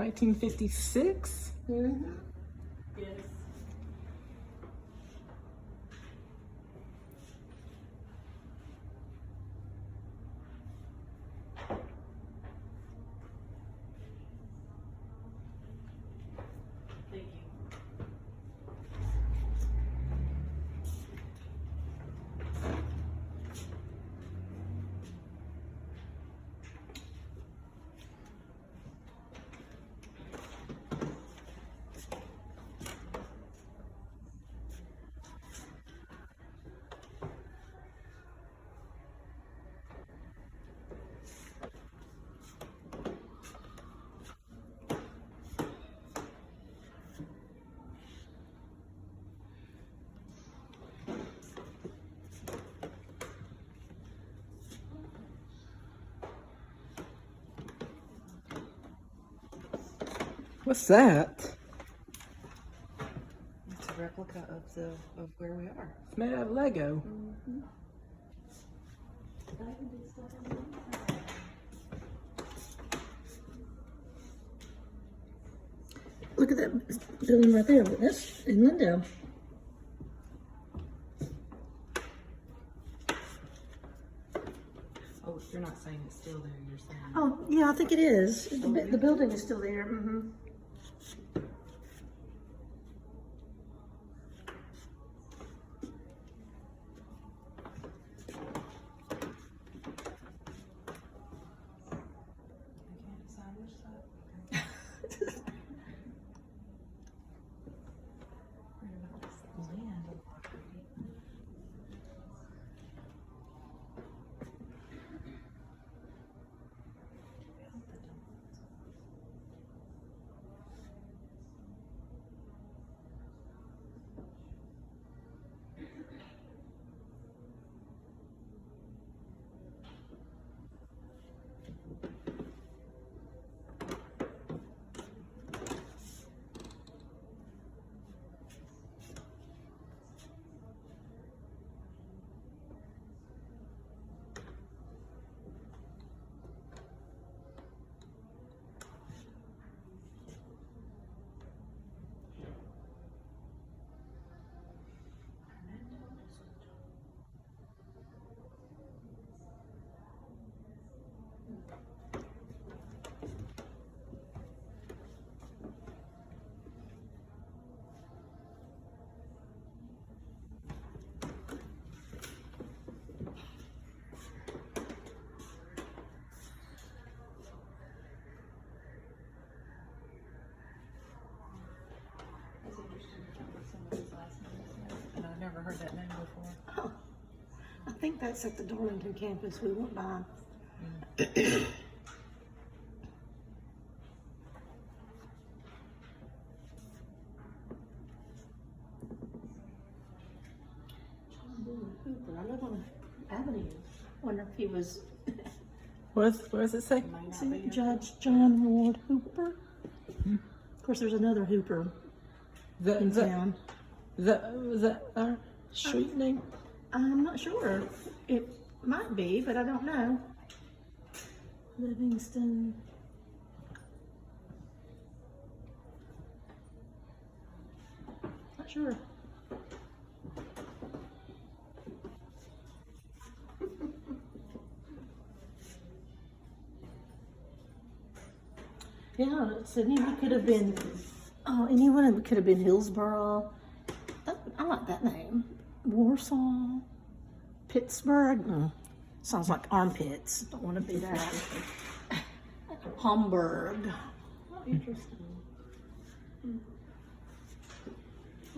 1956? Mm-hmm. Yes. Thank you. What's that? It's a replica of where we are. It's made out of Lego. Look at that building right there. That's in Lindale. Oh, you're not saying it's still there, you're saying. Oh, yeah, I think it is. The building is still there. Mm-hmm. I can't decide which side. Where about this land of property? I hope that don't. It's interesting to find somebody's last name is Smith, and I've never heard that name before. Oh, I think that's at the Darlington campus we went by. Hooper. I live on Avenue. Wonder if he was What does it say? May not see, be. Judge John Ward Hooper. Of course, there's another Hooper in Is that, town. is that our street name? I'm not sure. It might be, but I don't know. Livingston. Not sure. Yeah, Sydney could have been. Oh, anyone it could have been Hillsborough. I like that name. Warsaw, Pittsburgh. Sounds like armpits. Don't want to be that. Hamburg. Oh, interesting.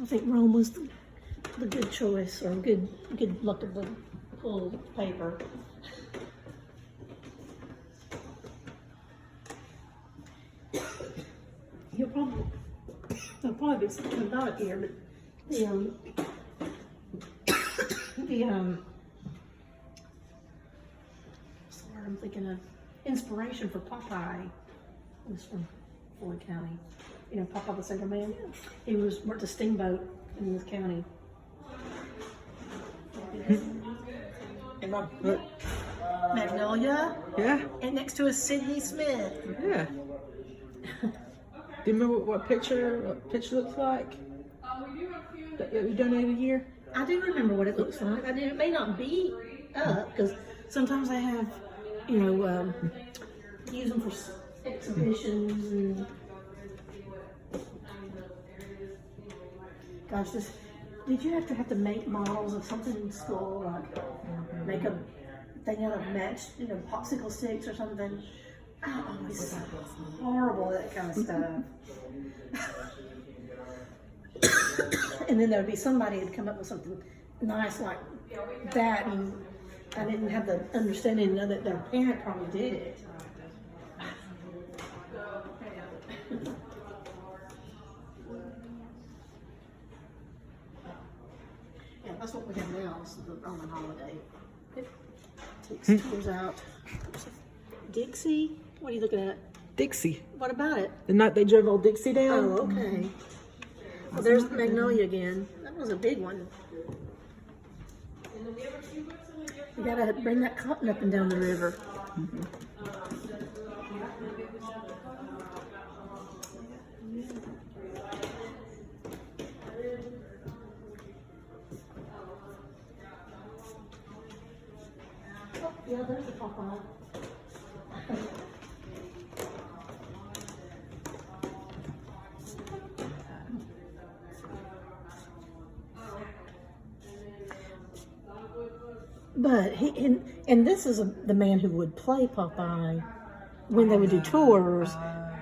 I think Rome was the good choice, or good look at the full paper. There'll probably be something about it here, but sorry, I'm thinking of inspiration for Popeye was from Floyd County. You know, Popeye the Sailor Man. He worked a steamboat in this county. In my book. Magnolia, Yeah, and next to is Sydney Smith. yeah. Do you remember what picture looks like? That you donated here? I do remember what it looks like. I do. It may not be up because sometimes I have, use them for exhibitions and. Gosh, did you have to make models of something in school, like make a thing out of matched, popsicle sticks or something? I always horrible at that kind of stuff. And then there would be somebody who'd come up with something nice like that, and I didn't have the understanding to know that their parent probably did it. Yeah, that's what we have now, is the Roman holiday. It takes tours out. Dixie? What are you looking at? Dixie. What about it? The night they drove old Dixie down. Oh, okay. Well, there's Magnolia again. That was a big one. You gotta bring that cotton up and down the river. Oh, yeah, there's the Popeye. But and this is the man who would play Popeye when they would do tours,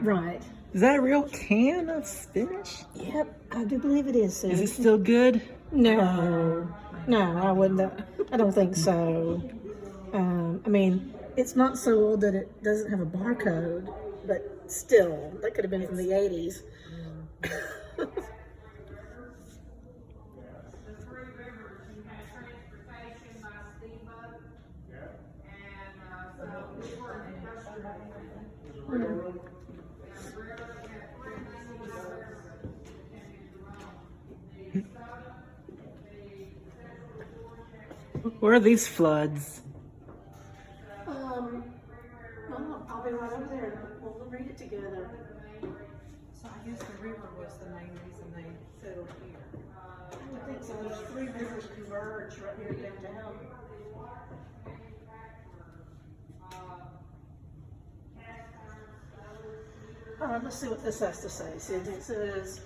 right? Is that a real can of spinach? Yep, I do believe it is. Susan. Is it still good? No, I wouldn't. I don't think so. I mean, it's not so old that it doesn't have a barcode, but still, that could have been from the 80s. Where are these floods? Well, I'll be right over there. We'll read it together. So I guess the river was the main reason they settled here. I think so. There's 3 rivers converge right here downtown. All right, let's see what this has to say. See, it says,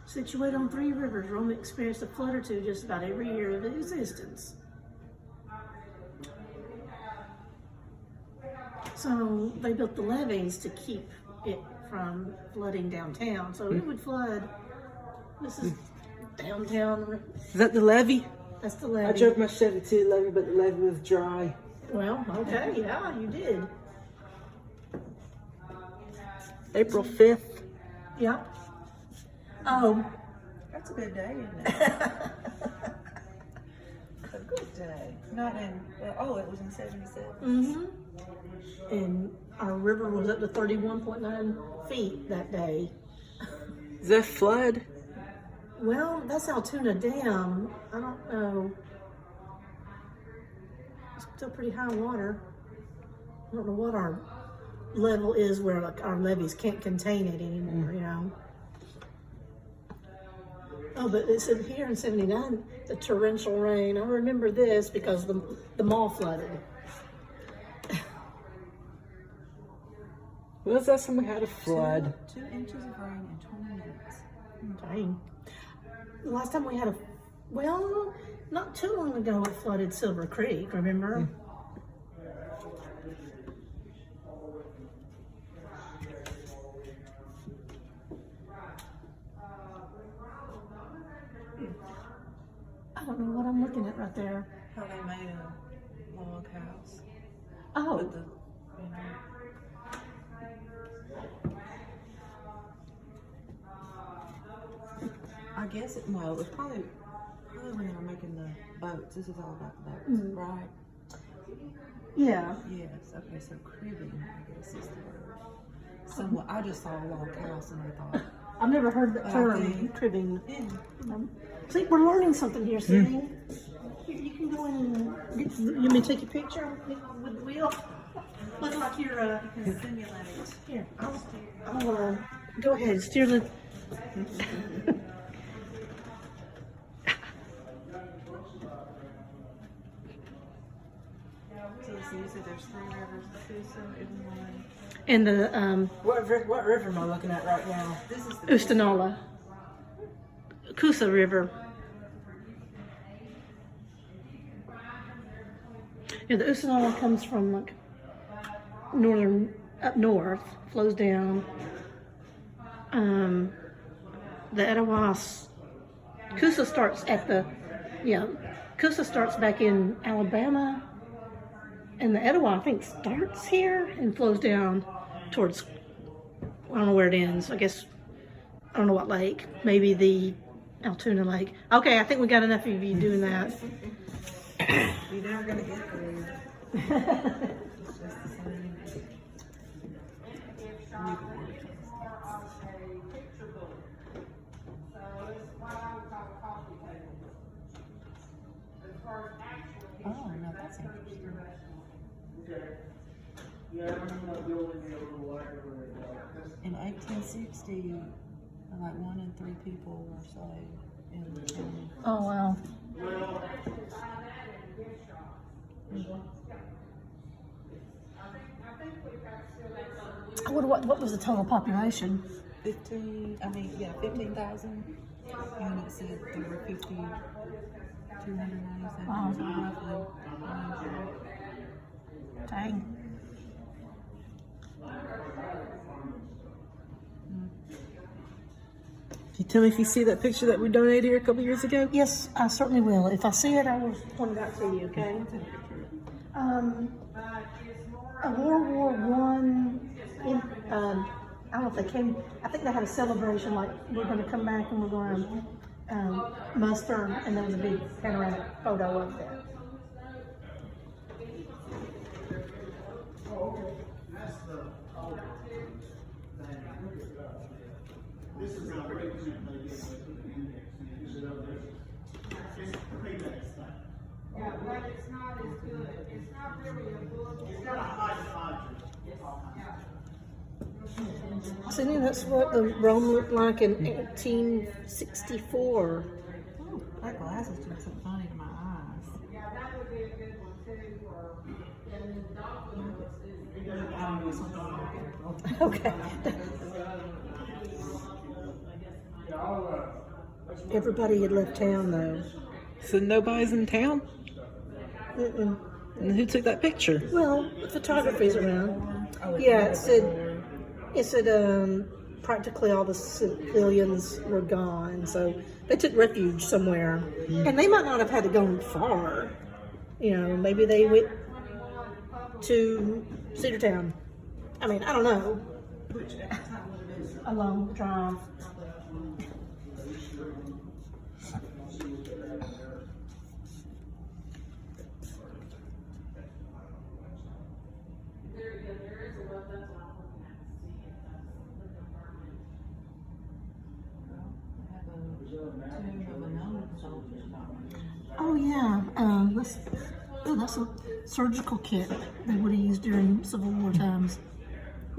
situated on 3 rivers, Rome experienced a flood or two just about every year of its existence. So they built the levees to keep it from flooding downtown. So it would flood. This is downtown. Is that the levee? That's the I levee. drove my Chevy to the levee, but the levee was dry. Well, okay, yeah, you did. April 5th. Yeah. Oh. That's a good day, isn't it? A good day. Not in, it was in 77. Mm-hmm. And our river was up to 31.9 feet that day. Is that flood? Well, that's Altoona Dam. I don't know. It's still pretty high water. I don't know what our level is where like our levees can't contain it anymore, Oh, but it said here in 79, the torrential rain. I remember this because the mall flooded. When was the last time we had a flood? 2 inches of rain in 20 minutes. Dang. The last time we had not too long ago, it flooded Silver Creek, remember? I don't know what I'm looking at right there. How they made a log house. Oh, With the, I guess it was probably when they were making the boats. This is all about the boats, right? yeah. Yes. Okay, so cribbing, I guess is the word. Somewhat. I just saw a log house and I thought, I've never heard that term, think- cribbing. yeah. See, we're learning something here, Sydney. Here, you can go in and you want me to take a picture with the wheel? Look like you're, Simulate. here, I'll go ahead and steer the, So you said there's 3 rivers, Coosa, Illinois. and the, What river am I looking at right now? This is the Ustanola, Coosa River. Yeah, the Ustanola comes from like up north, flows down. The Etowah, Coosa starts at Coosa starts back in Alabama, and the Etowah I think starts here and flows down towards, I don't know where it ends. I guess I don't know what lake. Maybe the Altoona Lake. Okay, I think we got enough of you doing that. You're never gonna get through. It's just the same. Oh, no, that's interesting. In 1860, like 1 in 3 people were saved in the county. Oh wow. I wonder what was the total population? 15,000. And it said there were 297, Wow. so roughly. Dang. Can you tell me if you see that picture that we donated here a couple years ago? Yes, I certainly will. If I see it, I will point it out to you. Okay. A World War One. I don't know if they came. I think they had a celebration like we're going to come back and we're going to muster, and there was a big panoramic photo of that. So that's what the Rome looked like in 1864. Oh, that glass is doing something funny to my eyes. Okay. Everybody had left town though. So nobody's in town? Mm-mm. And who took that picture? Well, photography's around. Yeah, it said practically all the civilians were gone, so they took refuge somewhere. And they might not have had to go far. You know, maybe they went to Cedartown. I mean, I don't know. A long drive. Oh yeah, that's a surgical kit they would have used during Civil War times.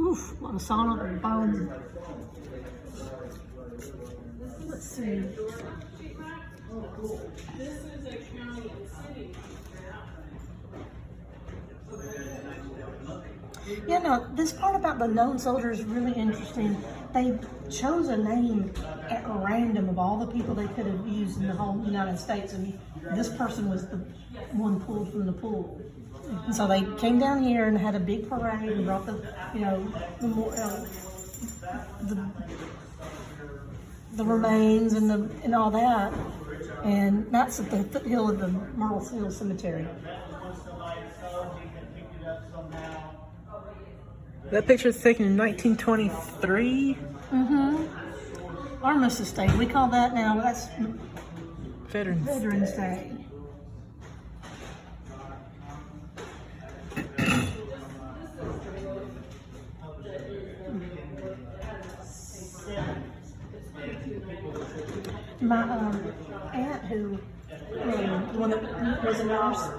Oof, a lot of solid and bones. Let's see. Yeah, no, this part about the known soldiers is really interesting. They chose a name at random of all the people they could have used in the whole United States, and this person was the one pulled from the pool. And so they came down here and had a big parade and brought the remains and all that. And that's at the foothill of the Myrtle Hill Cemetery. That picture was taken in 1923. Armistice Day. We call that now. That's Veterans. Day. My aunt, who the one that was a nurse,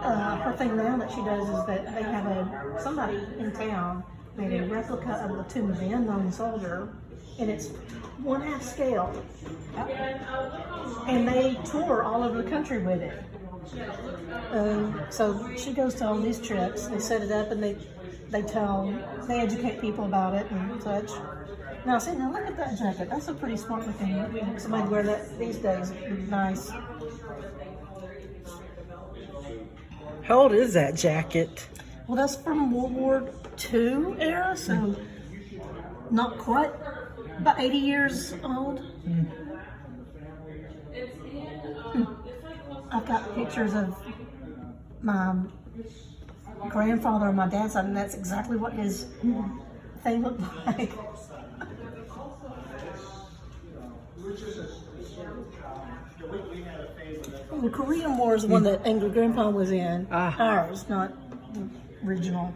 her thing now that she does is that they have somebody in town made a replica of the Tomb of the Unknown Soldier, and it's 1/2 scale. And they tour all over the country with it. So she goes to all these trips. They set it up and they educate people about it and such. Now, see, now look at that jacket. That's a pretty smart looking. Somebody wear that these days. It'd be nice. How old is that jacket? Well, that's from World War II era, so not quite, about 80 years old. I've got pictures of my grandfather on my dad's side, and that's exactly what his thing looked like. The Korean War is the one that Angry Grandpa was in. Ours, not the original.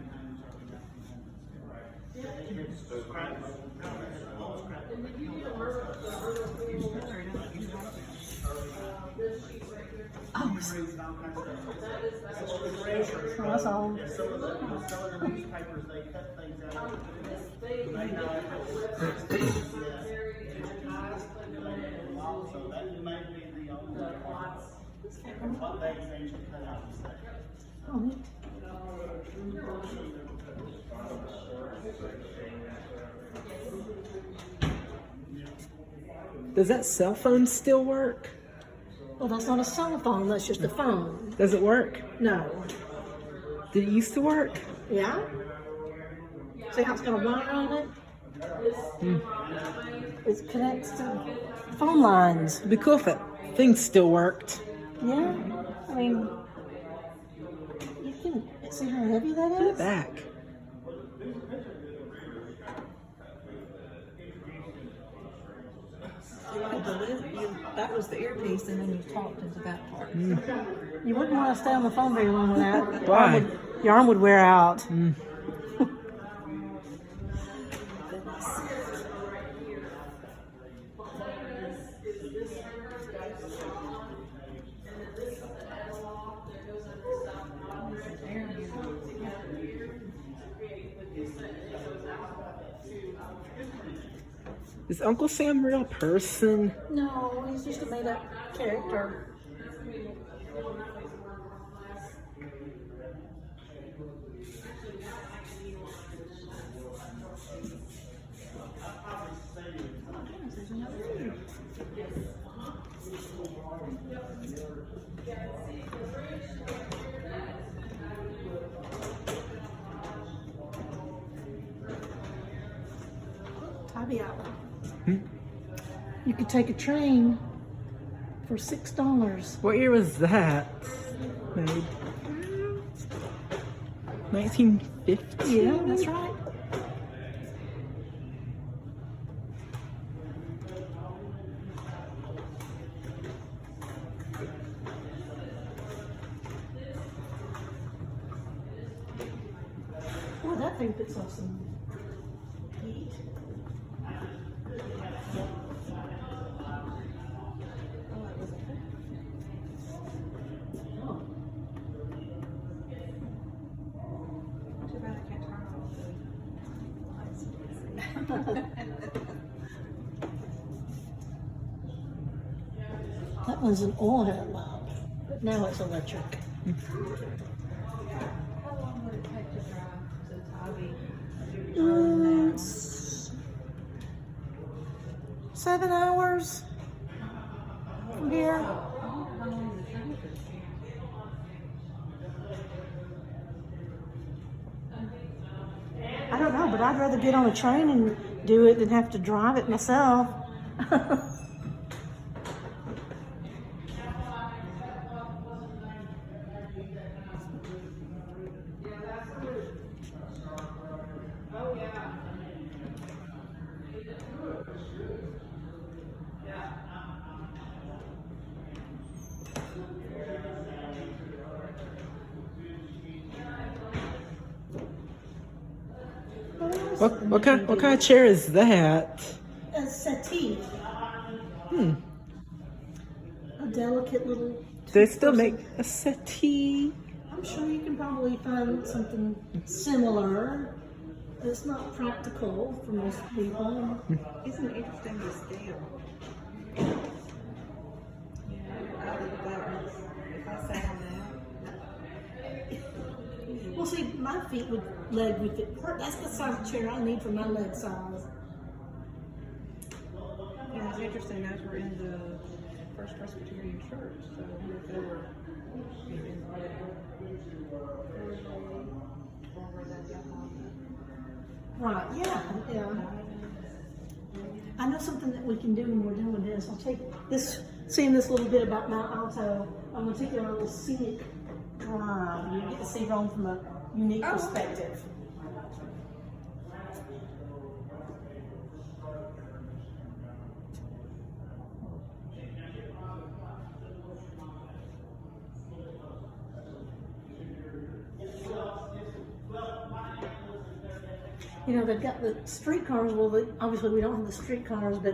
Oh, that's all. Oh, neat. Does that cell phone still work? Well, that's not a cell phone, that's just a phone. Does it work? No. Did it used to work? Yeah? See how it's got a wire on it? It connects to phone lines. It'd be cool if that thing still worked. Yeah? I mean, you can see how heavy that Put it is? back. That was the earpiece, and then you talked into that part. You wouldn't want to stay on the phone very long with that. Why? Your arm would wear out. Is Uncle Sam a real person? No, he's just a made-up character. Tabby Island. You could take a train for $6. What year was that made? 1950? Yeah, that's right. Boy, that thing puts off some heat. Too bad I can't turn off That one's an oil headlamp, but now it's electric. How long would it take to drive to Tybee? 7 hours from here. I don't know, but I'd rather get on a train and do it than have to drive it myself. What kind of chair is that? A settee. Hmm. A delicate little. Do they still make a settee? I'm probably find something similar. It's not practical for most people. Isn't it interesting the scale? Yeah, I think that was, if I sat on that. Well, see, my leg would fit. That's the size of chair I need for my leg size. Yeah, it's interesting. Those were in the First Presbyterian Church, so if they were, you know, in the or were they Right, yeah. I know something that we can do when we're doing this. I'll take this, seeing this little bit about Mount Alto, I'm going to take you on a little scenic drive. You get to see Rome from a unique perspective. You know, they've got the streetcars. Well, obviously we don't have the streetcars, but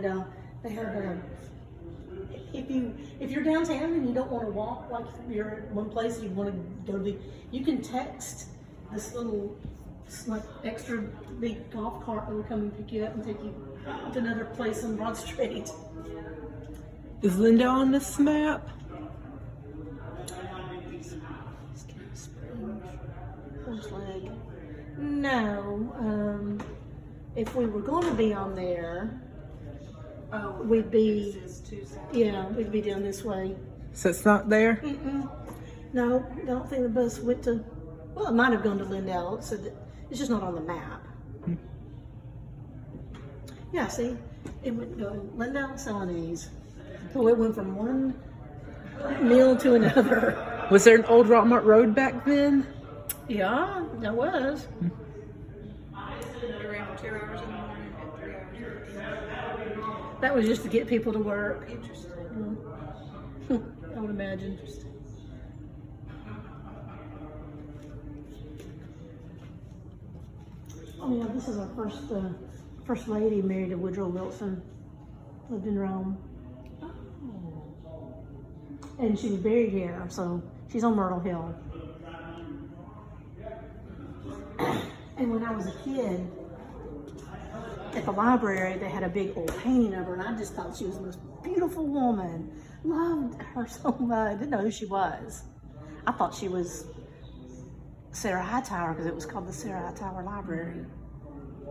they have. If you're downtown and you don't want to walk, like you're at one place you want to go to, you can text this little like extra big golf cart that will come and pick you up and take you to another place on Broad Street. Is Linda on this map? Horse leg. No. If we were going to be on there, we'd be. Yeah, we'd be down this way. So it's not there? Mm-mm. No, I don't think the bus went to. Well, it might have gone to Lindell, so that it's just not on the map. Yeah, see, it would go Lindell, Celanese. So it went from one meal to another. Was there an old Rockmart Road back then? Yeah, there was. We ran for 2 hours in the morning and 3 hours in the evening. That was just to get people to work. Interesting. I would imagine. Oh yeah, this is our first lady married to Woodrow Wilson. Lived in Rome. And she was buried here, so she's on Myrtle Hill. And when I was a kid, at the library, they had a big old painting of her, and I just thought she was the most beautiful woman. Loved her so much. Didn't know who she was. I thought she was Sarah Hightower because it was called the Sarah Hightower Library.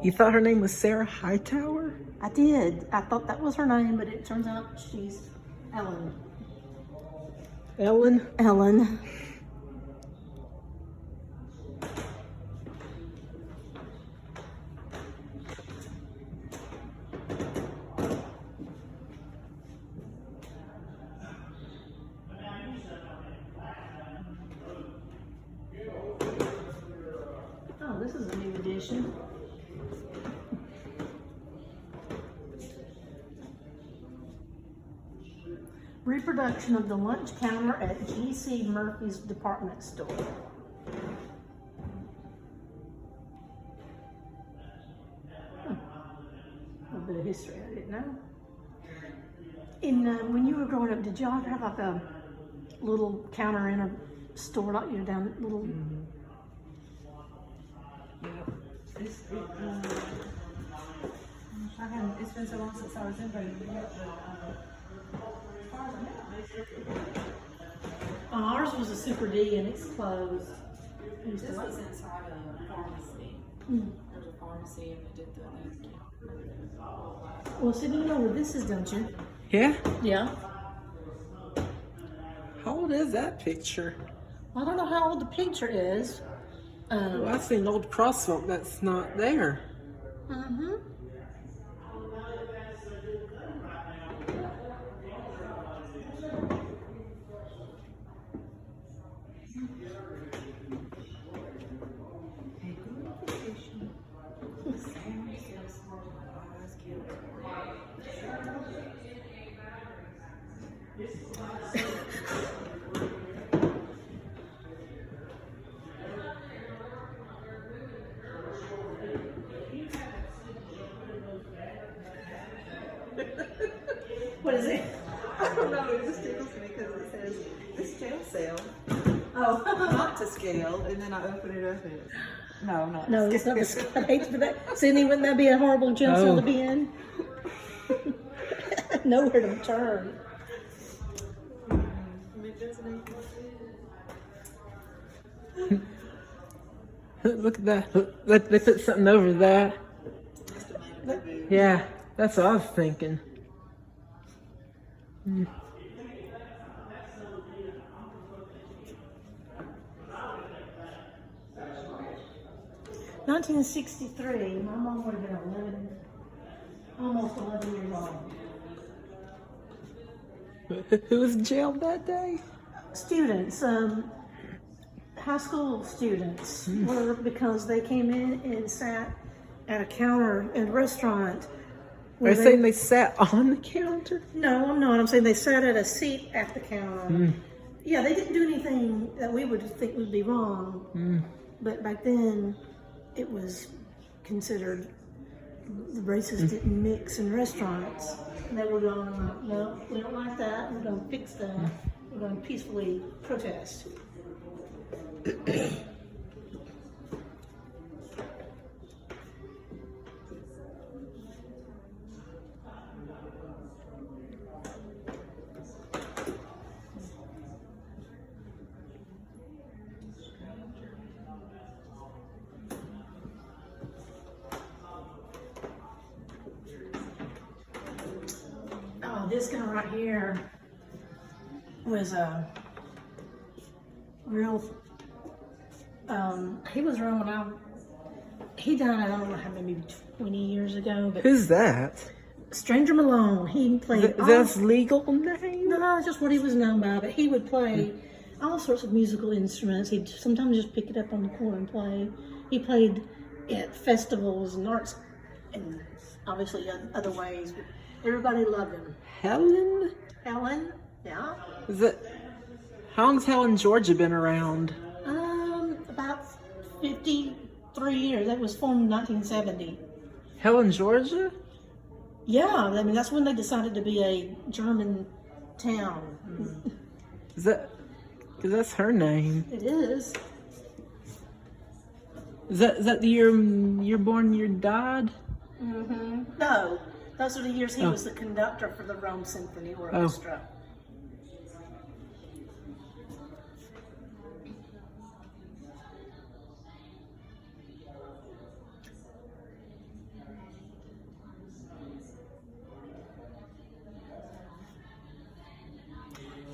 You thought her name was Sarah Hightower? I did. I thought that was her name, but it turns out she's Ellen. Ellen? Ellen. Oh, this is a new edition. Reproduction of the lunch counter at G.C. Murphy's department store. A little bit of history I didn't know. When you were growing up, did y'all ever have like a little counter in a store like you're down little? It's been so long since I was in Boone. Ours was a Super D and it's closed. This was inside a pharmacy. There's a pharmacy and we did the Well, see, you know where this is, don't you? Yeah? Yeah. How old is that picture? I don't know how old the picture is. Oh, I see an old crosswalk that's not there. Mm-hmm. What is it? I don't know, it just tickles me because it says this jail cell. Oh. not to scale, and then I open it up and it's, no, not No, to it's not scale. the Sky for that. Cindy, wouldn't that be a horrible gemstone Oh. to be in? Nowhere to turn. Look at that. They put something over that. Yeah, that's what I was thinking. 1963, my mom would have been 11, almost 11 years old. Who was jailed that day? Students, high school students, were because they came in and sat at a counter in a restaurant. Are where you saying they sat on the counter? No, I'm not. I'm saying they sat at a seat at the counter. Yeah, they didn't do anything that we would think would be wrong. But back then, it was considered the races didn't mix in restaurants. And they were going, no, we don't like that. We're going to fix that. We're going to peacefully protest. Oh, this guy right here was a real, he was around when he died, I don't know how maybe 20 years ago, but Who's that? Stranger Malone, he played That's legal name? no, that's just what he was known by, but he would play all sorts of musical instruments. He'd sometimes just pick it up on the corner and play. He played at festivals and arts and obviously other ways, but everybody loved him. Helen? Helen, yeah. Is it? How long's Helen, Georgia been around? About 53 years. That was formed in 1970. Helen, Georgia? Yeah, I mean, that's when they decided to be a German town. Is that? Because that's her name. It is. Is that the year you're born, you died? No, those are the years he was the conductor for the Rome Symphony Orchestra.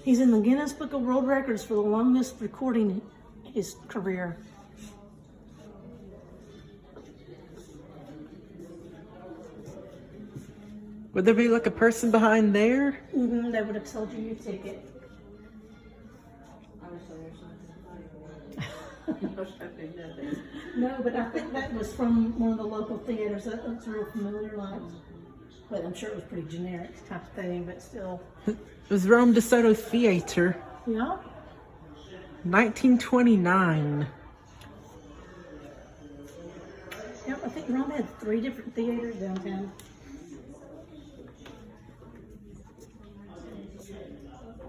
He's in the Guinness Book of World Records for the longest recording in his career. Would there be like a person behind there? They would have sold you your ticket. No, but I think that was from one of the local theaters. That looks real familiar, like. But I'm sure it was pretty generic type of thing, but still. It was Rome DeSoto Theater, Yeah. 1929. Yeah, I think Rome had 3 different theaters downtown.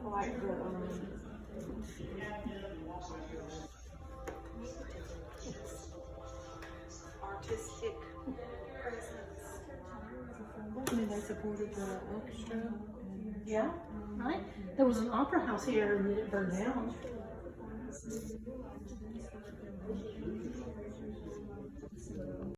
Like the, artistic presence. I mean, they supported the orchestra. Yeah, right. There was an opera house here and it burned down.